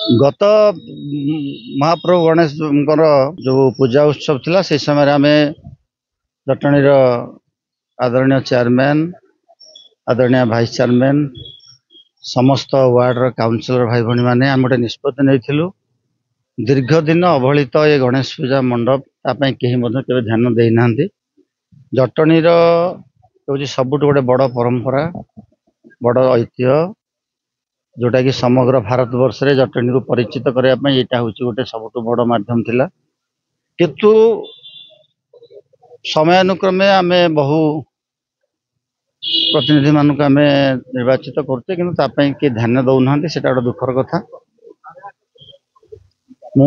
गत महाप्रभु गणेश जो पूजा उत्सव थिला से समय आम जटणी आदरणीय चेयरमैन आदरणीय भाइस चेयरमैन समस्त वार्ड काउंसिलर भाई भाई मैंने आम गोटे निष्पत्ति नहीं दीर्घ दिन अवहेलित ये गणेश पूजा मंडप तापाई केही ध्यान देना जटणी हूँ सबुठ गोटे बड़ परंपरा बड़ ऐतिह्य जोटा कि समग्र भारत वर्ष रे जटणी को परिचित करने यहाँ हूँ गोटे सबुठ बड़ माध्यम थिला किंतु समयानुक्रमे आम बहु प्रतिनिधि मानक आम निर्वाचित करते कि ध्यान दौना से गोटे दुखर कथा मु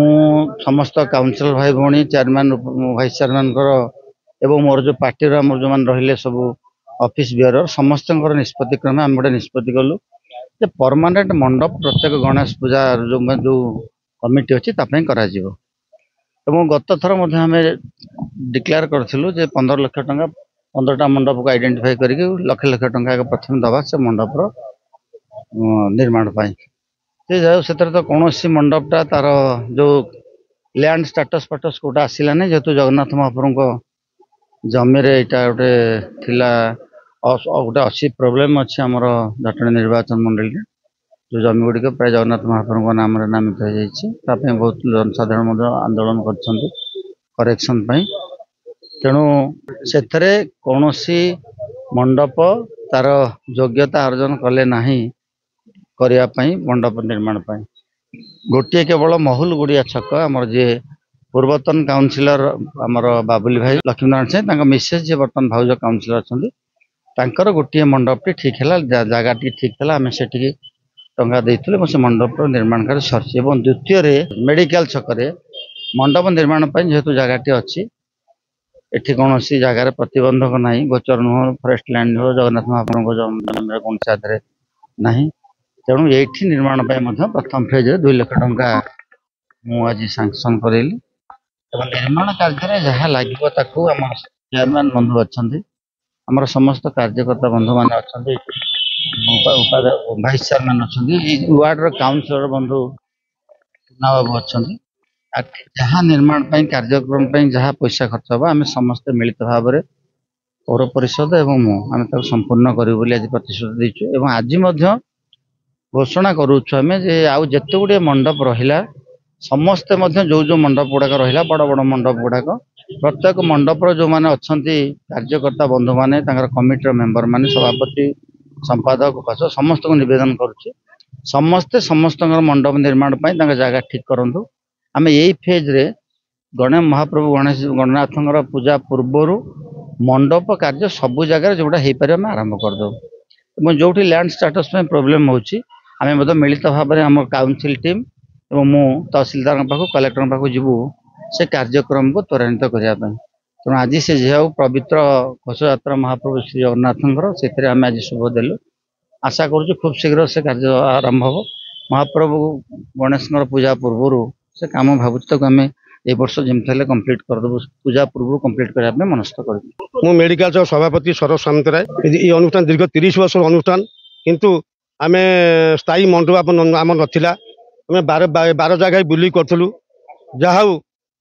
समस्त काउंसिलर भाई भौणी चेयरमैन भाइस चेयरमैन एवं मोर जो पार्टी जो मान रहिले सब ऑफिस बियर समस्त निष्पत्ति क्रमे आम गोटे निष्पत्ति कलु परमानेंट मंडप प्रत्येक गणेश पूजा जो कमिटी अच्छी करा जीवो। एवं गत थर आम डिक्लेयर करूँ 15 लाख टंका 15टा मंडप को आइडेंटिफाई करके लक्ष लक्ष टंका प्रथम दबा से मंडपर निर्माण से तो कौन सी मंडपटा तार जो लैंड स्टाटस फाटस कोटा आसला नहीं जेहेतु जगन्नाथ महाप्रभु जमी गोटे थिला गोटे अच्छी प्रोब्लेम अच्छी आमर जटणी निर्वाचन मंडल जो जमी गुड़िक प्राय जगन्नाथ महाप्रभु नाम नामित हो जाए बहुत जनसाधारण आंदोलन करेक्शन तेणु से कौन सी मंडप तार योग्यता अर्जन कले नहीं करने मंडप निर्माण गोटे केवल महुल गुड़िया छक आमर जी पूर्वतन काउंसिलर आमर बाबुली भाई लक्ष्मीनारायण सिंह मिसेस जी बर्तमान भाउज काउंसिलर अच्छा गोटे मंडप टी ठीक है जगह टी ठीक है आम से टंका देते से मंडप निर्माण कार्य सरी द्वितीय मेडिकल छकरे मंडप निर्माण जेहेतु जगह अच्छी एठी कौन सी जगार प्रतिबंधक ना गोचर नुह फरेस्ट लैंड हो जगन्नाथ महाप्रभु जमीन कौन सी ना तेणु ये निर्माण प्रथम फेज 2 लाख टंका मुझे सांक्शन करेली निर्माण कार्य जहाँ लगे आम चेयरमैन बंधु अच्छा आमर समस्त कार्यकर्ता बंधु मान अच्छा भाइस चेयरमैन अच्छा वार्ड काउंसिलर बंधु बाबू अच्छा जहाँ निर्माण कार्यक्रम जहाँ पैसा खर्च हम आम समस्ते मिलित भाव में पौर परिषद एवं आम संपूर्ण करूँ आज प्रतिश्रुति देचु आज घोषणा करुच्छे जे आउ जिते गुड़े मंडप रहा समस्ते जो जो मंडप गुड़ाक रहा बड़ बड़ मंडप गुड़ाक प्रत्येक मंडपर जो मैंने अच्छा कार्यकर्ता बंधु मैंने कमिटर मेंबर माने सभापति संपादक उपासक समस्त को निवेदन करुच्चे समस्ते समस्त मंडप निर्माण जगह ठीक करूँ आम यही फेज रे गणेश महाप्रभु गणेश गणनाथ पूजा पूर्वर मंडप कार्य सबू जगह जोटा हो पारे आम आरंभ करदे जो लैंड स्टाटस में प्रोब्लेम होची आम मिलित भाव में आम काउंसिल टीम और मु तहसिलदार पाख कलेक्टर पाख जीवु से कार्यक्रम को त्वरान्वित करने तेणु आज से झील पवित्र घोष यात्रा महाप्रभु श्री जगन्नाथ से आम आज शुभ देलु आशा करुँ खूब शीघ्र से कार्य आरंभ हो महाप्रभु गणेश पूजा पूर्वर से कम भावुक आम ए वर्ष जमी कंप्लीट करदेबू पूजा पूर्व कंप्लीट करने मनस्थ कर मेडिकल सभापति सरोज सामंतराय ये अनुष्ठान दीर्घ 30 वर्ष अनुष्ठान किंतु आम स्थायी मंडप आम नाला आम 12 जगह बुल करूँ जहाँ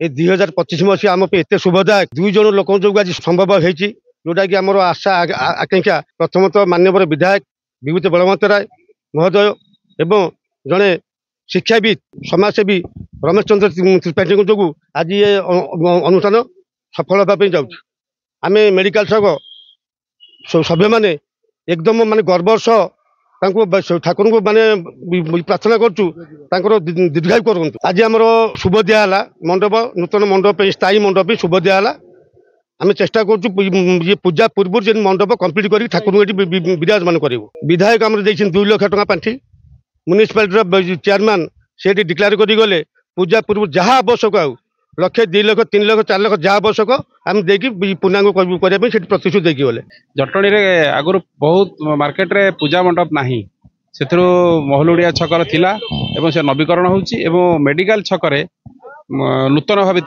ये 2025 मसीहा आम एत शुभदायक 2 जन लोक जो आज संभव होती जोटा कि आम आशा आकांक्षा प्रथमतः माननीय विधायक विभूत बलवंत राय महोदय एवं जड़े शिक्षाविद समाजसेवी रमेश चंद्र त्रिपाठी जो आज ये अनुष्ठान सफल होगापी जाऊँ आम मेडिकल सभ्य मैंने एकदम माने गर्व सह ठाकुर को माने प्रार्थना करूँ दीर्घायु करूँ आज आम शुभ दिहला मंडप नूतन मंडप स्थायी मंडप शुभ दिहला आम चेष्टा करूँ पूजा पूर्व जो मंडप कंप्लीट कर ठाकुर को विराजमान करूँ विधायक आम 2 लाख टंका पांठि म्युनिसिपालिटी चेयरमैन से डिक्लेयर कर गले पूजा पूर्व जहाँ आवश्यक आउ 1 लाख 2 लाख 3 लाख 4 लाख जहाँ आवश्यक आम देखिए पूर्णांग करने प्रतिश्रुति देखिए गले जटणी आगुरी बहुत मार्केट रे पूजा मंडप नाही से महलुड़िया छकर थिला एवं से नवीकरण होची मेडिकल छकरे नूतन भाव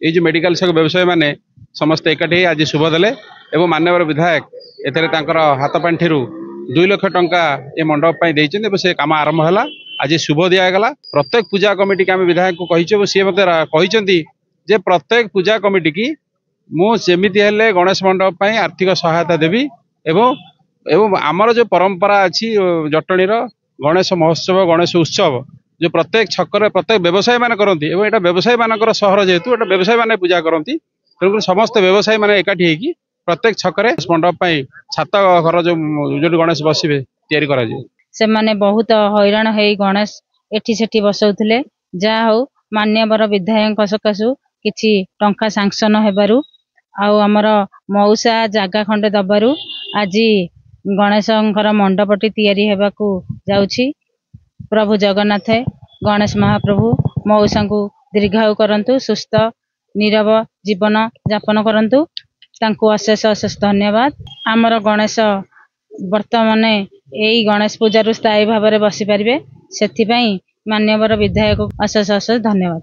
या जो मेडिकल छक व्यवसाय माने समस्ते एकाठी आज शुभ देले एवं माननीय विधायक एथरे हाथ पांठि 2 लाख टंका ये मंडप से काम आरंभ है आज शुभ दिगला प्रत्येक पूजा कमिटी की आम विधायक को कही सी मत कही प्रत्येक पूजा कमिटी की मुझे गणेश मंडप आर्थिक सहायता देवी एवं आमर जो परंपरा अच्छी जटणीर गणेश महोत्सव गणेश उत्सव जो प्रत्येक छक प्रत्येक व्यवसायी मान करती एवं यहाँ व्यवसायी मान सहर जेहेतु एटा व्यवसायी मान पूजा करती तेणुक समस्त व्यवसायी मान एकाठी होगी प्रत्येक छकरे मंडप छात घर जो गणेश बसवे से माने बहुत हैरान है गणेश एठी सेठी बसौले जहा हूँ मान्यवर विधायक सकाशु किछि टंका सांक्शन हेबारु आमर मौसा जागा खंडे दबारु आज गणेशंकर मंडपटी तैयारी हेबाकू जाउछि। प्रभु जगन्नाथ गणेश महाप्रभु मौसा को दीर्घायु करंतु सुस्थ नीरव जीवन यापन करंतु तांको अशेष अशेष धन्यवाद। आमर गणेश वर्तमान यही गणेश पूजा स्थायी भाव में बसी पारे से मान्यवर विधायक अशेष अशेष धन्यवाद।